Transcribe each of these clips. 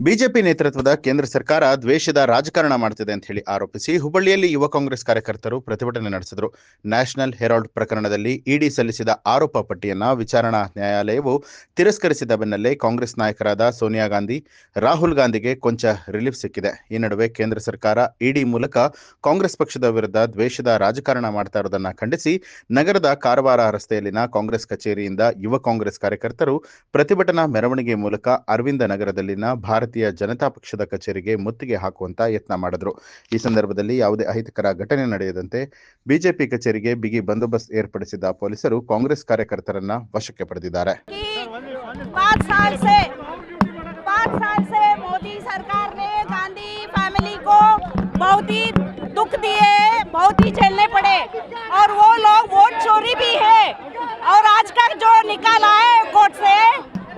BJP ನೇತೃತ್ವದ ಕೇಂದ್ರ ಸರ್ಕಾರ ದ್ವೇಷದ ರಾಜಕಾರಣ ಮಾಡ್ತಿದೆ ಅಂತ ಹೇಳಿ ಆರೋಪಿಸಿ ಹುಬ್ಬಳ್ಳಿಯಲ್ಲಿ ಯುವ ಕಾಂಗ್ರೆಸ್ ಕಾರ್ಯಕರ್ತರು ಪ್ರತಿಭಟನೆ ನಡೆಸಿದರು. ನ್ಯಾಷನಲ್ ಹೆರಾಲ್ಡ್ ಪ್ರಕರಣದಲ್ಲಿ ಇಡಿ ಸಲ್ಲಿಸಿದ ಆರೋಪ ಪಟ್ಟಿಯನ್ನ ವಿಚಾರಣಾ ನ್ಯಾಯಾಲಯವು ತಿರಸ್ಕರಿಸಿದ ಬೆನ್ನಲ್ಲೇ ಕಾಂಗ್ರೆಸ್ ನಾಯಕರಾದ ಸೋನಿಯಾ ಗಾಂಧಿ, ರಾಹುಲ್ ಗಾಂಧಿಗೆ ಕೊಂಚ ರಿಲೀಫ್ ಸಿಕ್ಕಿದೆ. ಈ ನಡುವೆ ಕೇಂದ್ರ ಸರ್ಕಾರ ಇಡಿ ಮೂಲಕ ಕಾಂಗ್ರೆಸ್ ಪಕ್ಷದ ವಿರುದ್ಧ ದ್ವೇಷದ ರಾಜಕಾರಣ ಮಾಡ್ತಾ ಇರೋದನ್ನ ಖಂಡಿಸಿ ನಗರದ ಕಾರವಾರ ರಸ್ತೆಯಲ್ಲಿನ ಕಾಂಗ್ರೆಸ್ ಕಚೇರಿಯಿಂದ ಯುವ ಕಾಂಗ್ರೆಸ್ ಕಾರ್ಯಕರ್ತರು ಪ್ರತಿಭಟನಾ ಮೆರವಣಿಗೆ ಮೂಲಕ ಅರವಿಂದ ನಗರದಲ್ಲಿನ ಭಾರತೀಯ ಜನತಾ ಪಕ್ಷದ ಕಚೇರಿಗೆ ಮುತ್ತಿಗೆ ಹಾಕುವಂತ ಯತ್ನ ಮಾಡಿದ್ರು. ಈ ಸಂದರ್ಭದಲ್ಲಿ ಯಾವುದೇ ಅಹಿತಕರ ಘಟನೆ ನಡೆಯದಂತೆ ಬಿಜೆಪಿ ಕಚೇರಿಗೆ ಬಿಗಿ ಬಂದೋಬಸ್ತ್ ಏರ್ಪಡಿಸಿದ್ದ ಪೊಲೀಸರು ಕಾಂಗ್ರೆಸ್ ಕಾರ್ಯಕರ್ತರನ್ನ ವಶಕ್ಕೆ ಪಡೆದಿದ್ದಾರೆ. 5 साल से मोदी सरकार ने गांधी फैमिली को बहुत ही दुख दिए, बहुत ही झेलने पड़े और वो लोग वोट चोरी भी है और आज का जो निकाला है कोर्ट से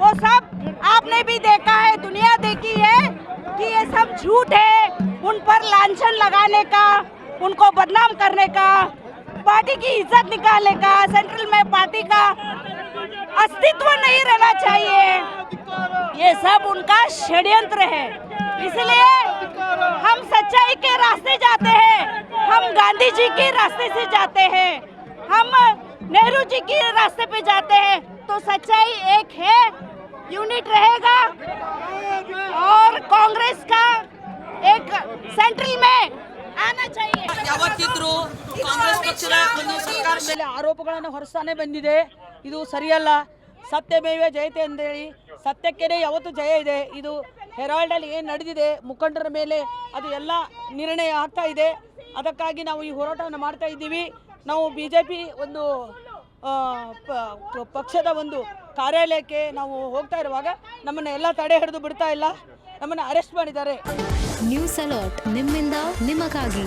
वो सब आपने भी देखा है, दुनिया देखी है कि ये सब झूठ है। उन पर लांछन लगाने का, उनको बदनाम करने का, पार्टी की इज्जत निकालने का, सेंट्रल में पार्टी का अस्तित्व नहीं रहना चाहिए, ये सब उनका षड्यंत्र है। इसलिए हम सच्चाई के रास्ते जाते हैं, हम गांधी जी के रास्ते से जाते हैं, हम नेहरू जी के रास्ते पे जाते हैं। तो सच्चाई एक है, यूनिट रहेगा और कांग्रेस का एक सेंट्रल में आना चाहिए. ಯಾವತ್ತಿದ್ರೂ ಕಾಂಗ್ರೆಸ್ ಪಕ್ಷದ ಒಂದು ಸರ್ಕಾರ ಮೇಲೆ ಆರೋಪಗಳನ್ನು ಹೊರಸ್ತಾನೆ ಬಂದಿದೆ. ಇದು ಸರಿಯಲ್ಲ. ಸತ್ಯಮೇವ ಜಯತೆ ಅಂತೇಳಿ ಸತ್ಯಕ್ಕೇನೆ ಯಾವತ್ತು ಜಯ ಇದೆ. ಇದು ಹೆರಾಲ್ಡಲ್ಲಿ ಏನು ನಡೆದಿದೆ ಮುಖಂಡರ ಮೇಲೆ ಅದು ಎಲ್ಲ ನಿರ್ಣಯ ಆಗ್ತಾ ಇದೆ. ಅದಕ್ಕಾಗಿ ನಾವು ಈ ಹೋರಾಟವನ್ನು ಮಾಡ್ತಾ ಇದ್ದೀವಿ. ನಾವು BJP ಒಂದು ಪಕ್ಷದ ಒಂದು ಕಾರ್ಯಾಲಯಕ್ಕೆ ನಾವು ಹೋಗ್ತಾ ಇರುವಾಗ ನಮ್ಮನ್ನು ಎಲ್ಲ ತಡೆ ಹಿಡಿದು ಬಿಡ್ತಾ ಇಲ್ಲ, ನಮ್ಮನ್ನು ಅರೆಸ್ಟ್ ಮಾಡಿದ್ದಾರೆ. ನ್ಯೂಸ್ ಅಲರ್ಟ್ ನಿಮ್ಮಿಂದ ನಿಮಗಾಗಿ.